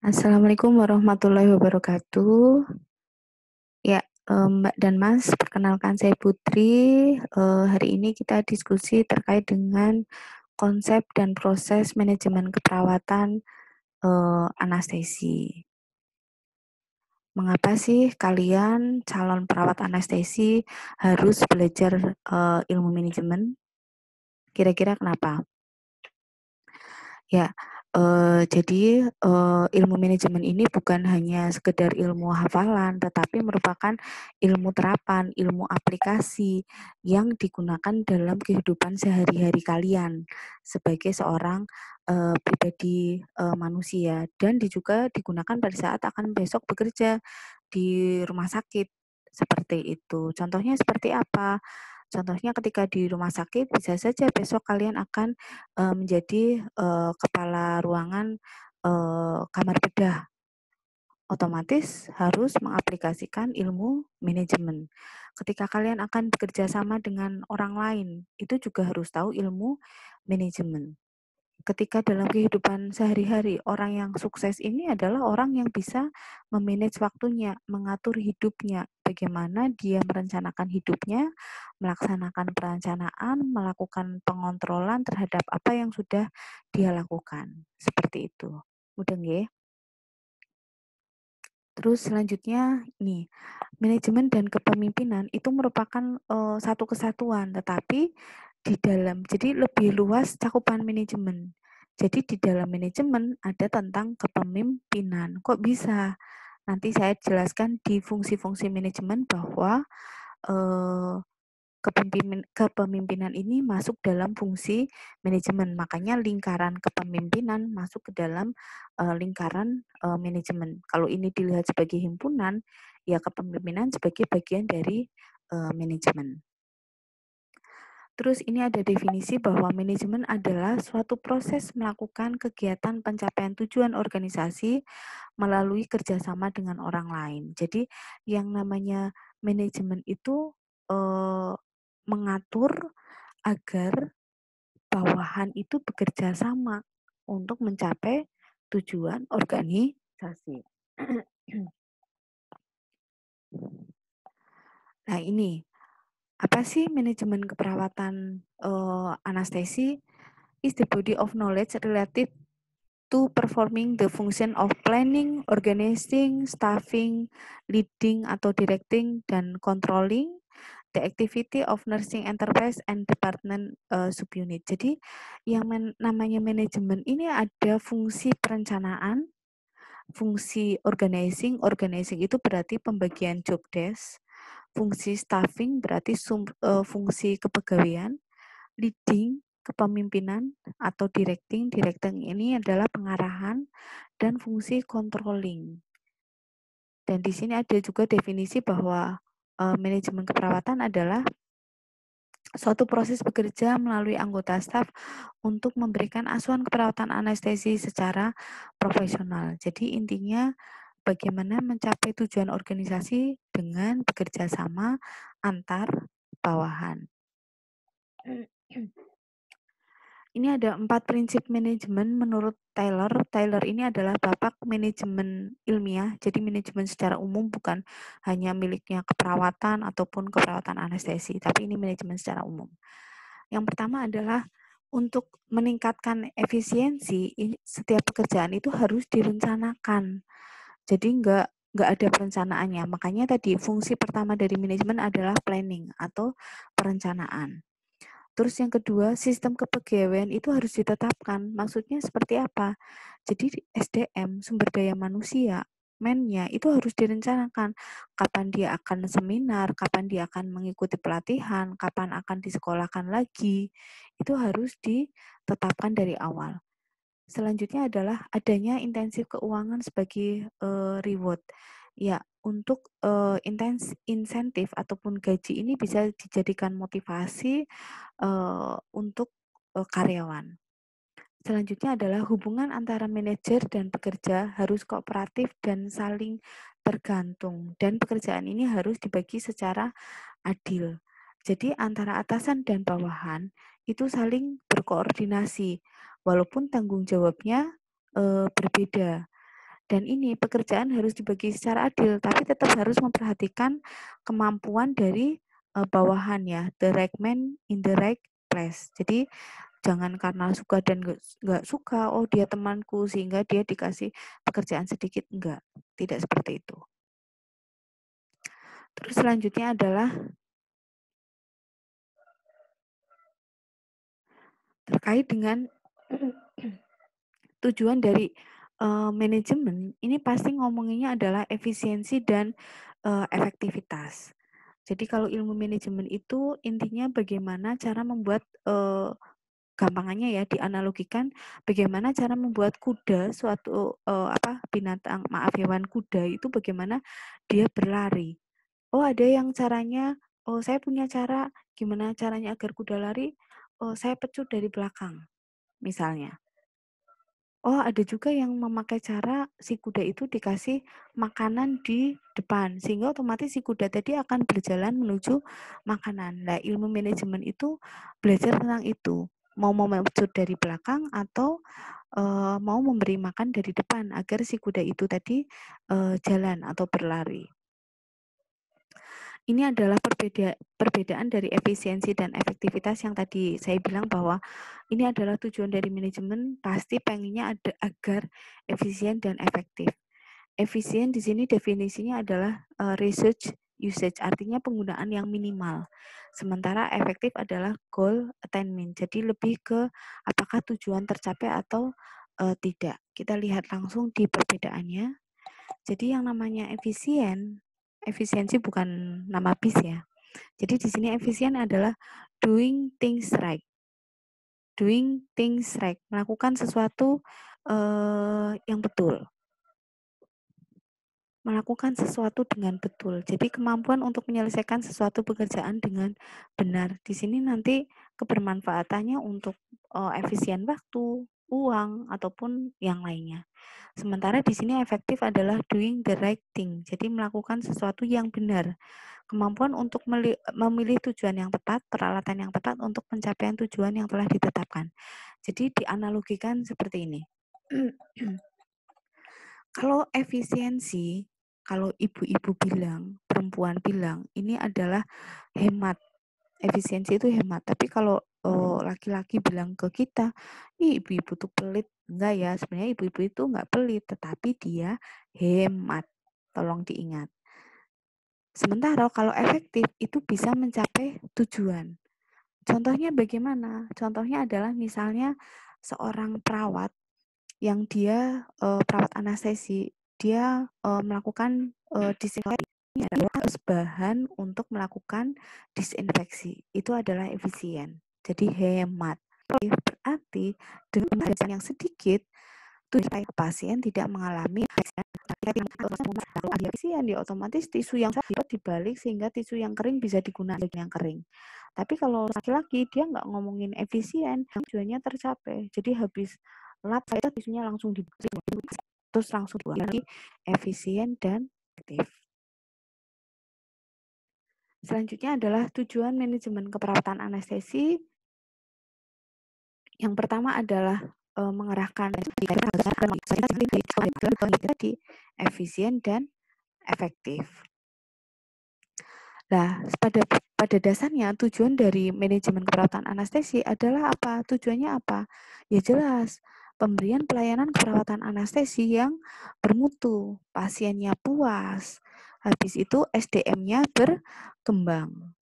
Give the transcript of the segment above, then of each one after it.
Assalamualaikum warahmatullahi wabarakatuh. Ya, Mbak dan Mas, perkenalkan saya Putri. Hari ini kita diskusi terkait dengan konsep dan proses manajemen keperawatan anestesi. Mengapa sih kalian calon perawat anestesi harus belajar ilmu manajemen? Kira-kira kenapa? Ya, jadi ilmu manajemen ini bukan hanya sekedar ilmu hafalan, tetapi merupakan ilmu terapan, ilmu aplikasi yang digunakan dalam kehidupan sehari-hari kalian sebagai seorang pribadi manusia, dan juga digunakan pada saat akan besok bekerja di rumah sakit seperti itu. Contohnya seperti apa? Contohnya ketika di rumah sakit bisa saja besok kalian akan menjadi kepala ruangan kamar bedah, otomatis harus mengaplikasikan ilmu manajemen. Ketika kalian akan bekerja sama dengan orang lain, itu juga harus tahu ilmu manajemen. Ketika dalam kehidupan sehari-hari, orang yang sukses ini adalah orang yang bisa memanage waktunya, mengatur hidupnya, bagaimana dia merencanakan hidupnya, melaksanakan perencanaan, melakukan pengontrolan terhadap apa yang sudah dia lakukan. Seperti itu. Mudah nggih? Terus selanjutnya nih, manajemen dan kepemimpinan itu merupakan satu kesatuan, tetapi jadi lebih luas cakupan manajemen. Jadi di dalam manajemen ada tentang kepemimpinan. Kok bisa? Nanti saya jelaskan di fungsi-fungsi manajemen bahwa eh, kepemimpinan ini masuk dalam fungsi manajemen. Makanya lingkaran kepemimpinan masuk ke dalam lingkaran manajemen. Kalau ini dilihat sebagai himpunan, ya kepemimpinan sebagai bagian dari manajemen. Terus ini ada definisi bahwa manajemen adalah suatu proses melakukan kegiatan pencapaian tujuan organisasi melalui kerjasama dengan orang lain. Jadi yang namanya manajemen itu mengatur agar bawahan itu bekerja sama untuk mencapai tujuan organisasi. Nah ini, apa sih manajemen keperawatan anestesi? Is the body of knowledge related to performing the function of planning, organizing, staffing, leading atau directing, dan controlling the activity of nursing enterprise and department subunit. Jadi yang namanya manajemen ini ada fungsi perencanaan, fungsi organizing. Organizing itu berarti pembagian job desk. Fungsi staffing berarti fungsi kepegawaian. Leading, kepemimpinan, atau directing. Directing ini adalah pengarahan, dan fungsi controlling. Dan di sini ada juga definisi bahwa manajemen keperawatan adalah suatu proses bekerja melalui anggota staf untuk memberikan asuhan keperawatan anestesi secara profesional. Jadi intinya bagaimana mencapai tujuan organisasi dengan bekerja sama antar bawahan. Ini ada 4 prinsip manajemen menurut Taylor. Taylor ini adalah bapak manajemen ilmiah, jadi manajemen secara umum bukan hanya miliknya keperawatan ataupun keperawatan anestesi, tapi ini manajemen secara umum. Yang pertama adalah untuk meningkatkan efisiensi, setiap pekerjaan itu harus direncanakan. Jadi nggak ada perencanaannya. Makanya tadi fungsi pertama dari manajemen adalah planning atau perencanaan. Terus yang kedua, sistem kepegawaian itu harus ditetapkan. Maksudnya seperti apa? Jadi SDM, sumber daya manusia, mennya itu harus direncanakan. Kapan dia akan seminar, kapan dia akan mengikuti pelatihan, kapan akan disekolahkan lagi. Itu harus ditetapkan dari awal. Selanjutnya adalah adanya intensif keuangan sebagai reward. Ya, untuk insentif ataupun gaji ini bisa dijadikan motivasi untuk karyawan. Selanjutnya adalah hubungan antara manajer dan pekerja harus kooperatif dan saling tergantung, dan pekerjaan ini harus dibagi secara adil. Jadi antara atasan dan bawahan itu saling berkoordinasi walaupun tanggung jawabnya berbeda. Dan ini pekerjaan harus dibagi secara adil, tapi tetap harus memperhatikan kemampuan dari bawahan ya, the right man in the right place. Jadi jangan karena suka dan nggak suka, oh dia temanku sehingga dia dikasih pekerjaan sedikit, enggak, tidak seperti itu. Terus selanjutnya adalah terkait dengan tujuan dari manajemen, ini pasti ngomonginnya adalah efisiensi dan efektivitas. Jadi kalau ilmu manajemen itu intinya bagaimana cara membuat gampangannya ya dianalogikan bagaimana cara membuat kuda suatu binatang hewan kuda itu bagaimana dia berlari. Oh ada yang caranya, oh saya punya cara gimana caranya agar kuda lari, oh saya pecut dari belakang misalnya. Oh, ada juga yang memakai cara si kuda itu dikasih makanan di depan, sehingga otomatis si kuda tadi akan berjalan menuju makanan. Nah, ilmu manajemen itu belajar tentang itu. Mau memecut dari belakang atau mau memberi makan dari depan agar si kuda itu tadi jalan atau berlari. Ini adalah perbedaan dari efisiensi dan efektivitas yang tadi saya bilang bahwa ini adalah tujuan dari manajemen, pasti pengennya ada agar efisien dan efektif. Efisien di sini definisinya adalah research usage, artinya penggunaan yang minimal. Sementara efektif adalah goal attainment, jadi lebih ke apakah tujuan tercapai atau tidak. Kita lihat langsung di perbedaannya. Jadi yang namanya efisiensi bukan nama bis ya. Jadi di sini efisien adalah doing things right. Doing things right, melakukan sesuatu yang betul. Melakukan sesuatu dengan betul. Jadi kemampuan untuk menyelesaikan sesuatu pekerjaan dengan benar. Di sini nanti kebermanfaatannya untuk efisien waktu, uang ataupun yang lainnya. Sementara di sini efektif adalah doing the right thing. Jadi melakukan sesuatu yang benar. Kemampuan untuk memilih tujuan yang tepat, peralatan yang tepat untuk pencapaian tujuan yang telah ditetapkan. Jadi dianalogikan seperti ini. Kalau efisiensi, kalau ibu-ibu bilang, perempuan bilang, ini adalah hemat. Efisiensi itu hemat. Tapi kalau laki-laki bilang ke kita, ih ibu-ibu tuh pelit. Enggak ya, sebenarnya ibu-ibu itu enggak pelit, tetapi dia hemat. Tolong diingat. Sementara kalau efektif itu bisa mencapai tujuan. Contohnya bagaimana? Contohnya adalah misalnya seorang perawat yang dia perawat anestesi, dia melakukan disinfeksi adalah bahan untuk melakukan disinfeksi. Itu adalah efisien. Jadi hemat. Berarti dengan yang sedikit pasien tidak mengalami efisien, ya otomatis tisu yang dibalik sehingga tisu yang kering bisa digunakan yang kering. Tapi kalau laki-laki dia nggak ngomongin efisien, tujuannya tercapai. Jadi habis lap tisunya langsung dibalik terus langsung lagi efisien dan efektif. Selanjutnya adalah tujuan manajemen keperawatan anestesi. Yang pertama adalah mengerahkan efisien dan efektif. Nah, pada dasarnya tujuan dari manajemen keperawatan anestesi adalah apa? Tujuannya apa? Ya jelas, pemberian pelayanan keperawatan anestesi yang bermutu, pasiennya puas, habis itu SDM-nya berkembang.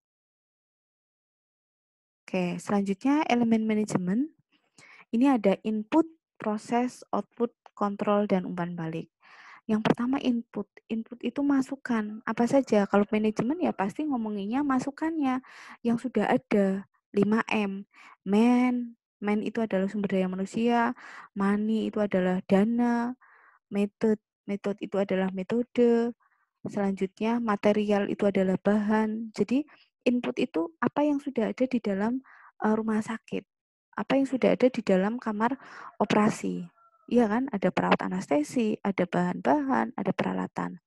Oke, selanjutnya elemen manajemen. Ini ada input, proses, output, kontrol, dan umpan balik. Yang pertama input. Input itu masukan. Apa saja? Kalau manajemen ya pasti ngomonginnya masukannya yang sudah ada. 5M. Man itu adalah sumber daya manusia, money itu adalah dana, method itu adalah metode, selanjutnya material itu adalah bahan. Jadi input itu apa yang sudah ada di dalam rumah sakit, apa yang sudah ada di dalam kamar operasi. Iya kan, ada perawat anestesi, ada bahan-bahan, ada peralatan.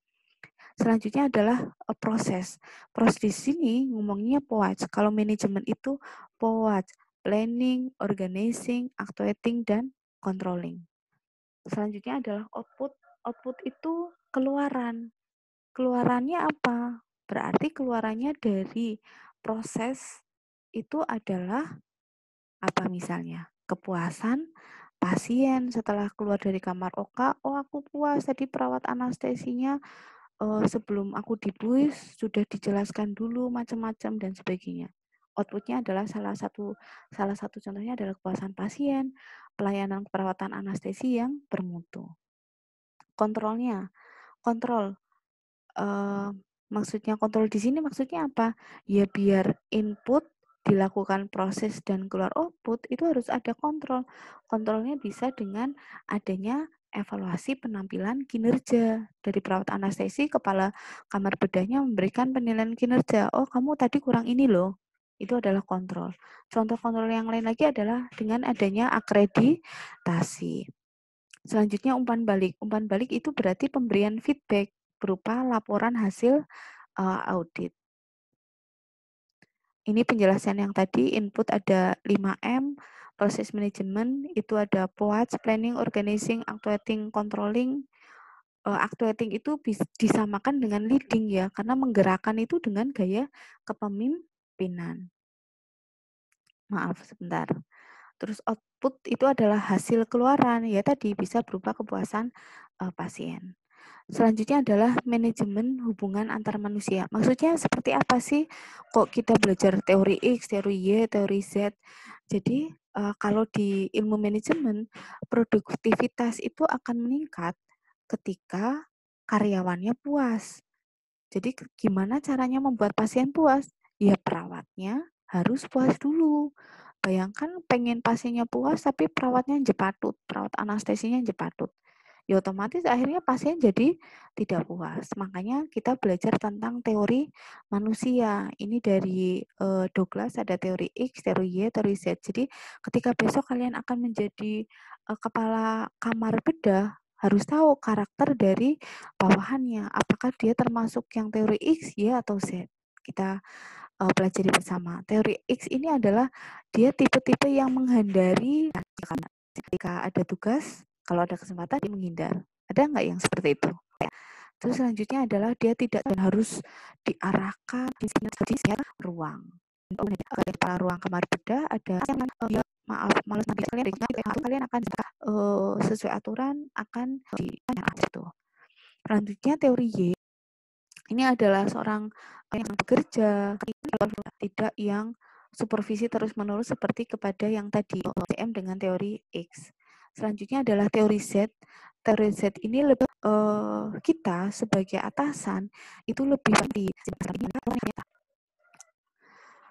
Selanjutnya adalah proses. Proses di sini ngomongnya POAJ. Kalau manajemen itu POAJ, planning, organizing, actuating, dan controlling. Selanjutnya adalah output. Output itu keluaran. Keluarannya apa? Berarti keluarannya dari proses itu adalah apa misalnya? Kepuasan pasien setelah keluar dari kamar OK, oh aku puas tadi perawat anestesinya sebelum aku dibuis sudah dijelaskan dulu macam-macam dan sebagainya. Outputnya adalah salah satu contohnya adalah kepuasan pasien, pelayanan perawatan anestesi yang bermutu. Kontrolnya, kontrol Eee, maksudnya kontrol di sini maksudnya apa? Ya biar input dilakukan proses dan keluar output itu harus ada kontrol. Kontrolnya bisa dengan adanya evaluasi penampilan kinerja. Dari perawat anestesi, kepala kamar bedahnya memberikan penilaian kinerja. Oh, kamu tadi kurang ini loh. Itu adalah kontrol. Contoh kontrol yang lain lagi adalah dengan adanya akreditasi. Selanjutnya umpan balik. Umpan balik itu berarti pemberian feedback berupa laporan hasil audit. Ini penjelasan yang tadi, input ada 5M, proses manajemen itu ada POAC, planning, organizing, actuating, controlling. Actuating itu disamakan dengan leading ya, karena menggerakkan itu dengan gaya kepemimpinan. Maaf sebentar. Terus output itu adalah hasil keluaran, ya tadi bisa berupa kepuasan pasien. Selanjutnya adalah manajemen hubungan antar manusia. Maksudnya seperti apa sih kok kita belajar teori X, teori Y, teori Z? Jadi kalau di ilmu manajemen, produktivitas itu akan meningkat ketika karyawannya puas. Jadi gimana caranya membuat pasien puas? Ya perawatnya harus puas dulu. Bayangkan pengen pasiennya puas tapi perawatnya jepatut, perawat anestesinya jepatut. Ya otomatis akhirnya pasien jadi tidak puas. Makanya kita belajar tentang teori manusia. Ini dari Douglas ada teori X, teori Y, teori Z. Jadi ketika besok kalian akan menjadi kepala kamar bedah, harus tahu karakter dari bawahannya. Apakah dia termasuk yang teori X, Y, atau Z? Kita pelajari bersama. Teori X ini adalah dia tipe-tipe yang menghindari ketika ada tugas, kalau ada kesempatan dia menghindar. Ada nggak yang seperti itu? Terus selanjutnya adalah dia tidak harus diarahkan di sini ruang. Kepala ruang kamar bedah ada yang maaf malas nanti kalian akan sesuai aturan akan di situ. Selanjutnya teori Y ini adalah seorang yang bekerja, tidak yang supervisi terus-menerus seperti kepada yang tadi OTM dengan teori X. Selanjutnya adalah teori Z. Teori Z ini lebih kita sebagai atasan itu lebih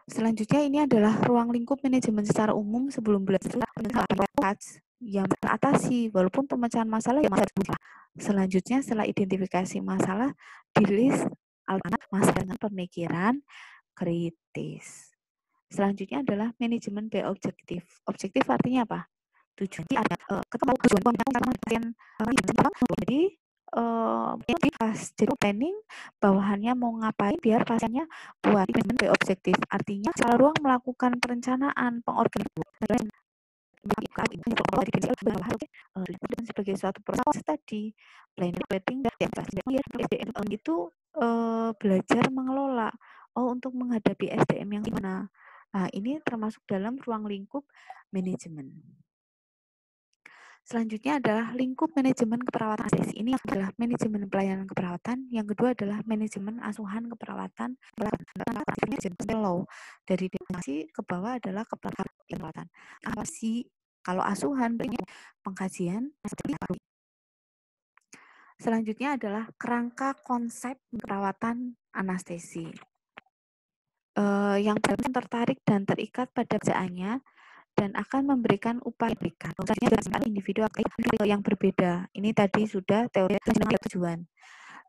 Selanjutnya ini adalah ruang lingkup manajemen secara umum sebelum belajar yang teratasi walaupun pemecahan masalah yang masih berubah. Selanjutnya setelah identifikasi masalah di list alternatif masalah dengan pemikiran kritis. Selanjutnya adalah manajemen by objektif. Objektif artinya apa? Tujuan. Ketemu tujuan jadi jadi planning bawahannya mau ngapain biar pasiennya buat manajemen objektif. Artinya secara ruang melakukan perencanaan, pengorganisasian sebagai suatu proses tadi planning itu belajar mengelola untuk menghadapi SDM yang gimana. Nah, ini termasuk dalam ruang lingkup manajemen. Selanjutnya adalah lingkup manajemen keperawatan anestesi. Ini adalah manajemen pelayanan keperawatan. Yang kedua adalah manajemen asuhan keperawatan. Low dari definisi ke bawah adalah keperawatan. Apa sih kalau asuhan pengkajian? Selanjutnya adalah kerangka konsep perawatan anestesi. Yang tertarik dan terikat pada kerjaannya dan akan memberikan upaya individu yang berbeda. Ini tadi sudah teori tujuan.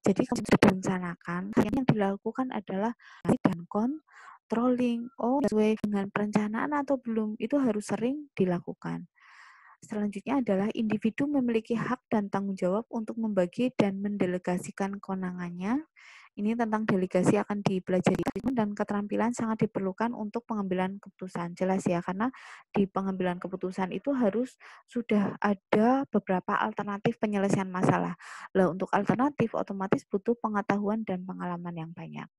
Jadi kalau sudah direncanakan, yang dilakukan adalah dan controlling. Oh, sesuai dengan perencanaan atau belum, itu harus sering dilakukan. Selanjutnya adalah individu memiliki hak dan tanggung jawab untuk membagi dan mendelegasikan kewenangannya. Ini tentang delegasi akan dipelajari dan keterampilan sangat diperlukan untuk pengambilan keputusan. Jelas ya, karena di pengambilan keputusan itu harus sudah ada beberapa alternatif penyelesaian masalah. Lah untuk alternatif otomatis butuh pengetahuan dan pengalaman yang banyak.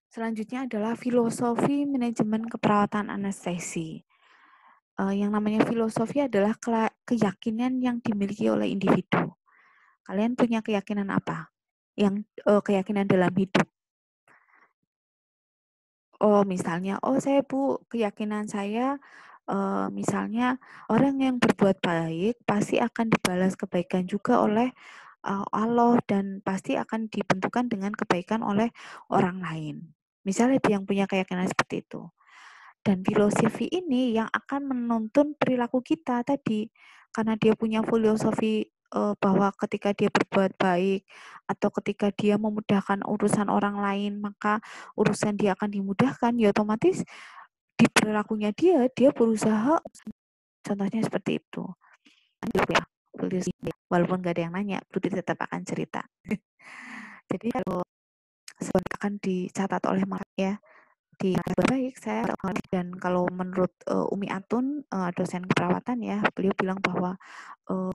Selanjutnya adalah filosofi manajemen keperawatan anestesi. Yang namanya filosofi adalah keyakinan yang dimiliki oleh individu. Kalian punya keyakinan apa? Yang keyakinan dalam hidup. Oh, misalnya, saya Bu, keyakinan saya misalnya orang yang berbuat baik pasti akan dibalas kebaikan juga oleh Allah dan pasti akan dibentukkan dengan kebaikan oleh orang lain. Misalnya dia yang punya keyakinan seperti itu. Dan filosofi ini yang akan menuntun perilaku kita tadi. Karena dia punya filosofi bahwa ketika dia berbuat baik atau ketika dia memudahkan urusan orang lain, maka urusan dia akan dimudahkan, ya otomatis di perilakunya dia berusaha, contohnya seperti itu. Ya, walaupun gak ada yang nanya, Budi tetap akan cerita. Jadi kalau akan dicatat oleh ya, di baik saya dan kalau menurut Umi Atun dosen keperawatan ya, beliau bilang bahwa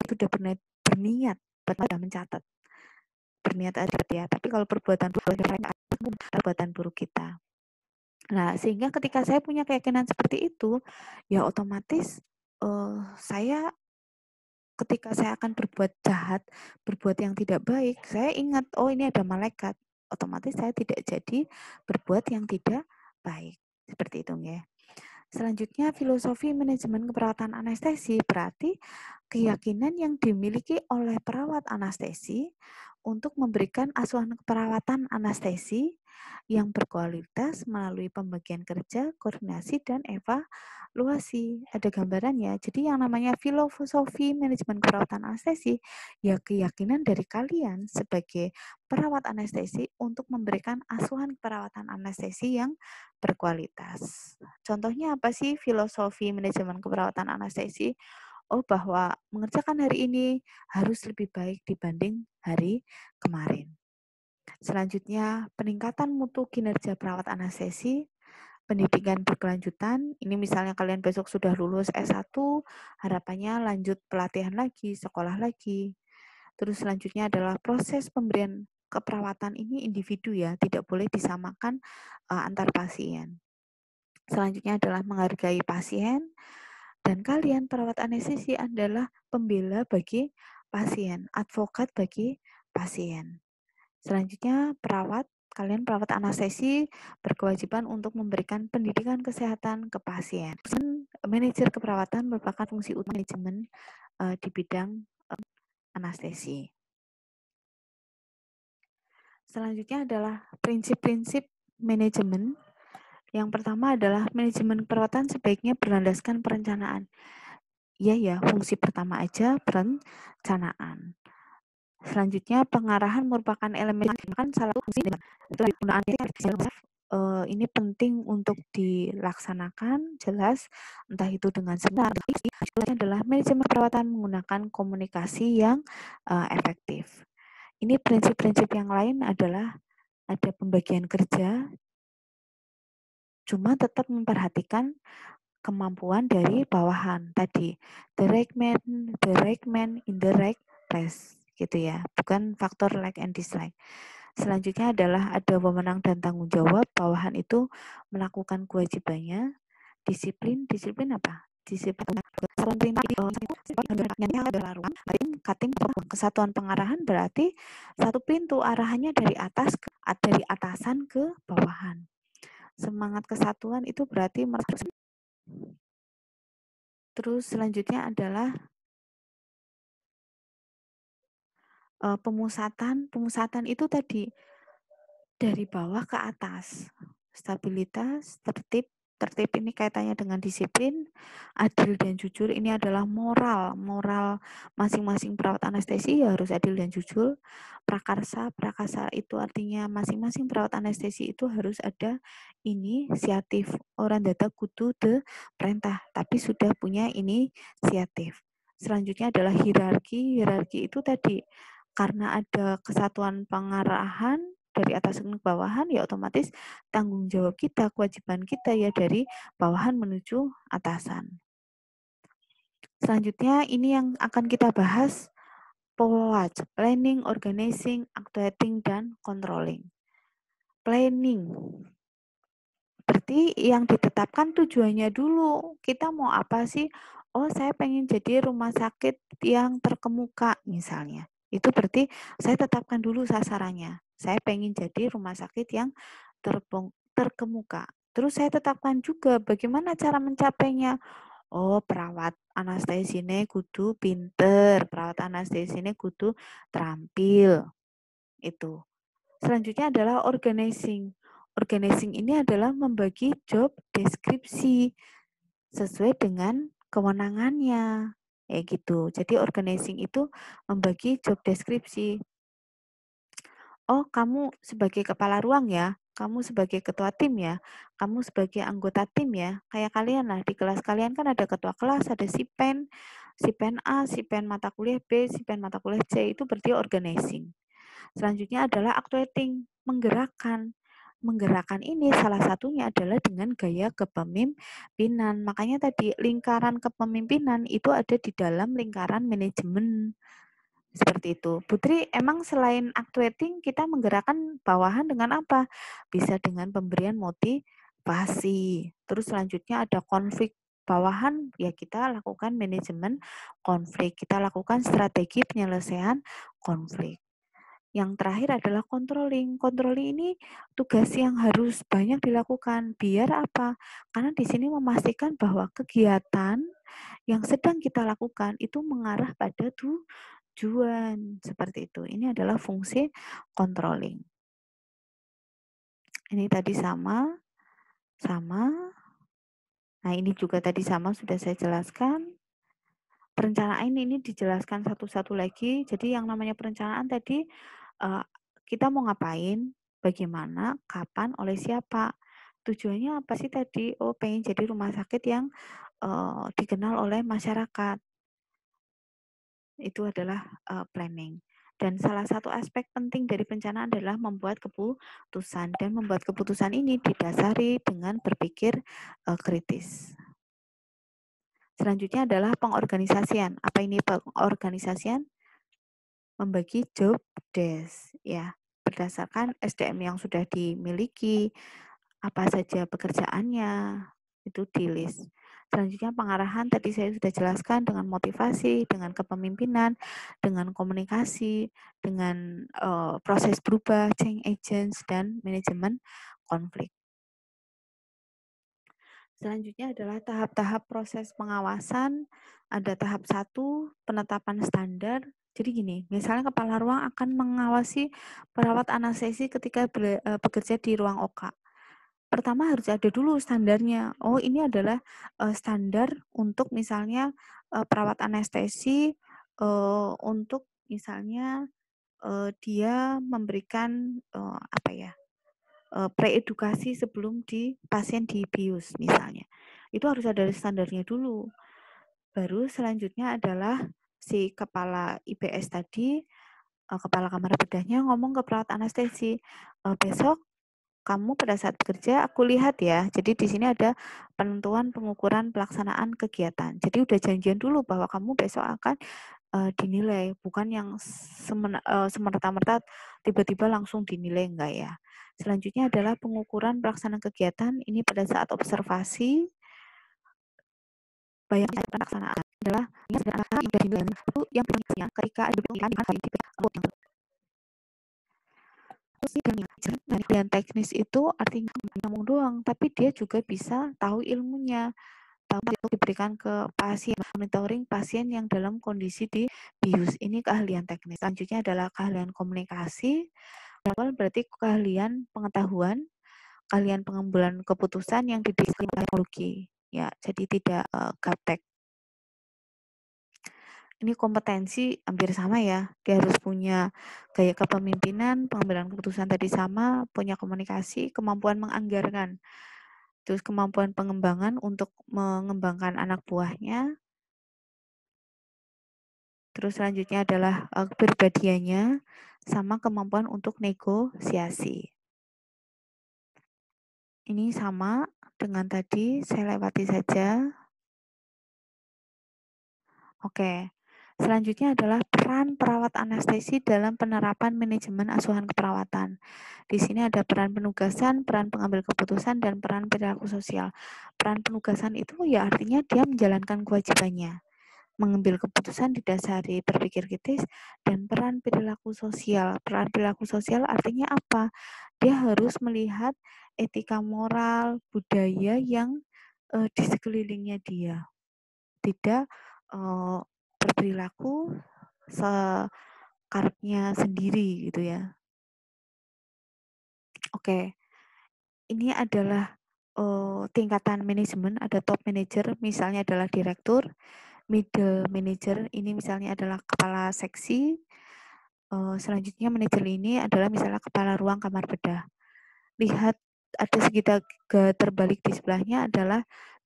itu udah berniat mencatat, berniat ada ya, tapi kalau perbuatan buruk kita. Nah, sehingga ketika saya punya keyakinan seperti itu, ya otomatis saya ketika saya akan berbuat jahat, berbuat yang tidak baik, saya ingat, oh ini ada malaikat. Otomatis saya tidak jadi berbuat yang tidak baik. Seperti itu ya. Selanjutnya, filosofi manajemen keperawatan anestesi berarti keyakinan yang dimiliki oleh perawat anestesi untuk memberikan asuhan keperawatan anestesi yang berkualitas melalui pembagian kerja, koordinasi, dan evaluasi. Ada gambarannya. Jadi yang namanya filosofi manajemen keperawatan anestesi, ya keyakinan dari kalian sebagai perawat anestesi untuk memberikan asuhan perawatan anestesi yang berkualitas. Contohnya apa sih filosofi manajemen keperawatan anestesi? Oh, bahwa mengerjakan hari ini harus lebih baik dibanding hari kemarin. Selanjutnya, peningkatan mutu kinerja perawat anestesi, pendidikan berkelanjutan. Ini misalnya kalian besok sudah lulus S1, harapannya lanjut pelatihan lagi, sekolah lagi. Terus selanjutnya adalah proses pemberian keperawatan ini individu ya, tidak boleh disamakan antar pasien. Selanjutnya adalah menghargai pasien, dan kalian perawat anestesi adalah pembela bagi pasien, advokat bagi pasien. Selanjutnya kalian perawat anestesi berkewajiban untuk memberikan pendidikan kesehatan ke pasien. Manajer keperawatan merupakan fungsi utama manajemen di bidang anestesi. Selanjutnya adalah prinsip-prinsip manajemen. Yang pertama adalah manajemen keperawatan sebaiknya berlandaskan perencanaan. Iya ya, fungsi pertama aja perencanaan. Selanjutnya pengarahan merupakan elemen kan salah satu fungsi penggunaan ini penting untuk dilaksanakan jelas, entah itu dengan senar. Adalah manajemen perawatan menggunakan komunikasi yang efektif. Ini prinsip-prinsip yang lain adalah ada pembagian kerja, cuma tetap memperhatikan kemampuan dari bawahan tadi, the right man in the right place gitu ya, bukan faktor like and dislike. Selanjutnya adalah ada wewenang dan tanggung jawab, bawahan itu melakukan kewajibannya. Disiplin apa? Disiplin kesatuan pengarahan berarti satu pintu, arahannya dari atasan ke bawahan. Semangat kesatuan itu berarti terus selanjutnya adalah pemusatan itu tadi dari bawah ke atas. Stabilitas, tertib ini kaitannya dengan disiplin, adil dan jujur ini adalah moral masing-masing perawat anestesi ya harus adil dan jujur. Prakarsa itu artinya masing-masing perawat anestesi itu harus ada inisiatif. Orang data kudu de perintah, tapi sudah punya inisiatif. Selanjutnya adalah hierarki itu tadi karena ada kesatuan pengarahan dari atas ke bawahan, ya otomatis tanggung jawab kita, kewajiban kita ya dari bawahan menuju atasan. Selanjutnya ini yang akan kita bahas POAJ, planning, organizing, actuating, dan controlling. Planning. Berarti yang ditetapkan tujuannya dulu. Kita mau apa sih? Oh, saya pengen jadi rumah sakit yang terkemuka misalnya. Itu berarti saya tetapkan dulu sasarannya. Saya pengen jadi rumah sakit yang terkemuka. Terus saya tetapkan juga bagaimana cara mencapainya. Oh, perawat anestesine kudu pinter, perawat anestesine kudu terampil. Itu. Selanjutnya adalah organizing. Organizing ini adalah membagi job deskripsi sesuai dengan kewenangannya. Kayak gitu. Jadi organizing itu membagi job deskripsi. Oh, kamu sebagai kepala ruang ya, kamu sebagai ketua tim ya, kamu sebagai anggota tim ya. Kayak kalian lah, di kelas kalian kan ada ketua kelas, ada sipen, sipen A, sipen mata kuliah B, sipen mata kuliah C, itu berarti organizing. Selanjutnya adalah actuating, menggerakkan. Menggerakkan ini salah satunya adalah dengan gaya kepemimpinan. Makanya tadi lingkaran kepemimpinan itu ada di dalam lingkaran manajemen. Seperti itu. Putri, emang selain actuating kita menggerakkan bawahan dengan apa? Bisa dengan pemberian motivasi. Terus selanjutnya ada konflik bawahan, ya kita lakukan manajemen konflik. Kita lakukan strategi penyelesaian konflik. Yang terakhir adalah controlling. Controlling ini tugas yang harus banyak dilakukan. Biar apa? Karena di sini memastikan bahwa kegiatan yang sedang kita lakukan itu mengarah pada tujuan. Seperti itu. Ini adalah fungsi controlling. Ini tadi sama. Nah, ini juga tadi sama sudah saya jelaskan. Perencanaan ini dijelaskan satu-satu lagi. Jadi yang namanya perencanaan tadi kita mau ngapain, bagaimana, kapan, oleh siapa. Tujuannya apa sih tadi? Oh, pengen jadi rumah sakit yang dikenal oleh masyarakat. Itu adalah planning. Dan salah satu aspek penting dari perencanaan adalah membuat keputusan. Dan membuat keputusan ini didasari dengan berpikir kritis. Selanjutnya adalah pengorganisasian. Apa ini pengorganisasian? Membagi job desk, ya, berdasarkan SDM yang sudah dimiliki, apa saja pekerjaannya, itu di list. Selanjutnya pengarahan tadi saya sudah jelaskan dengan motivasi, dengan kepemimpinan, dengan komunikasi, dengan proses berubah, change agents, dan manajemen konflik. Selanjutnya adalah tahap-tahap proses pengawasan. Ada tahap 1, penetapan standar. Jadi gini, misalnya kepala ruang akan mengawasi perawat anestesi ketika bekerja di ruang OK. Pertama harus ada dulu standarnya. Oh, ini adalah standar untuk misalnya perawat anestesi untuk misalnya dia memberikan apa ya? Preedukasi sebelum pasien dibius misalnya. Itu harus ada standarnya dulu. Baru selanjutnya adalah si kepala IBS tadi, kepala kamar bedahnya ngomong ke perawat anestesi, besok kamu pada saat bekerja aku lihat ya. Jadi di sini ada penentuan pengukuran pelaksanaan kegiatan. Jadi udah janjian dulu bahwa kamu besok akan dinilai, bukan yang semerta-merta tiba-tiba langsung dinilai, enggak ya. Selanjutnya adalah pengukuran pelaksanaan kegiatan. Ini pada saat observasi, bayangkan pelaksanaan adalah yang dinilai itu yang prinsipnya ketika ada penelitian teknis itu artinya ngomong doang, tapi dia juga bisa tahu ilmunya, tahu diberikan ke pasien, monitoring pasien yang dalam kondisi dibius. Ini keahlian teknis. Selanjutnya adalah keahlian komunikasi. Berarti keahlian pengetahuan, keahlian pengambilan keputusan yang didiskusi teknologi. Ya, jadi tidak gaptek. Ini kompetensi hampir sama ya. Dia harus punya gaya kepemimpinan, pengambilan keputusan tadi sama, punya komunikasi, kemampuan menganggarkan. Terus kemampuan pengembangan untuk mengembangkan anak buahnya. Terus selanjutnya adalah kepribadiannya sama kemampuan untuk negosiasi. Ini sama dengan tadi, saya lewati saja. Oke. Selanjutnya adalah peran perawat anestesi dalam penerapan manajemen asuhan keperawatan. Di sini ada peran penugasan, peran pengambil keputusan, dan peran perilaku sosial. Peran penugasan itu ya artinya dia menjalankan kewajibannya. Mengambil keputusan didasari berpikir kritis, dan peran perilaku sosial. Peran perilaku sosial artinya apa? Dia harus melihat etika moral, budaya yang di sekelilingnya dia. Tidak berperilaku sekarepnya sendiri gitu ya. Oke, ini adalah tingkatan manajemen, ada top manager, misalnya adalah direktur, middle manager, ini misalnya adalah kepala seksi, selanjutnya manajer ini adalah misalnya kepala ruang kamar bedah. Lihat ada segitiga terbalik di sebelahnya adalah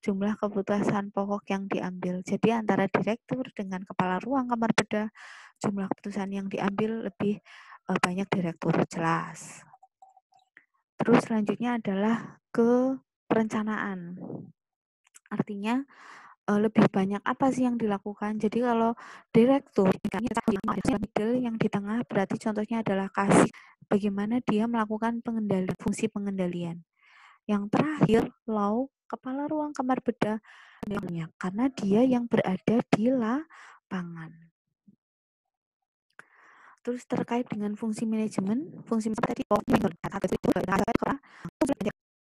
jumlah keputusan pokok yang diambil. Jadi antara direktur dengan kepala ruang kamar bedah, jumlah keputusan yang diambil lebih banyak direktur, jelas. Terus selanjutnya adalah ke perencanaan. Artinya lebih banyak apa sih yang dilakukan. Jadi kalau direktur, middle yang di tengah berarti contohnya adalah kasih. Bagaimana dia melakukan pengendalian, fungsi pengendalian. Yang terakhir, law, kepala ruang kamar bedah, karena dia yang berada di lapangan. Terus terkait dengan fungsi manajemen tadi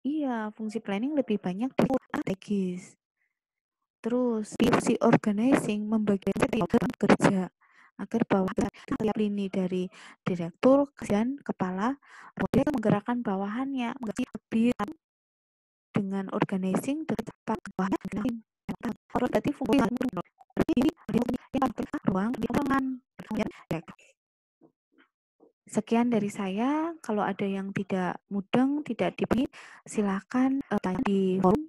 iya, fungsi planning lebih banyak di strategis. Terus fungsi organizing membagi kerja agar bawah lini dari direktur dan kepala dia menggerakkan bawahannya lebih dengan organizing dengan bawahannya. Berarti fungsi ruang sekian dari saya. Kalau ada yang tidak mudeng, tidak dipahami, silakan tanya di forum.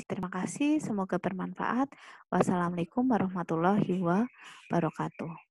Terima kasih, semoga bermanfaat. Wassalamualaikum warahmatullahi wabarakatuh.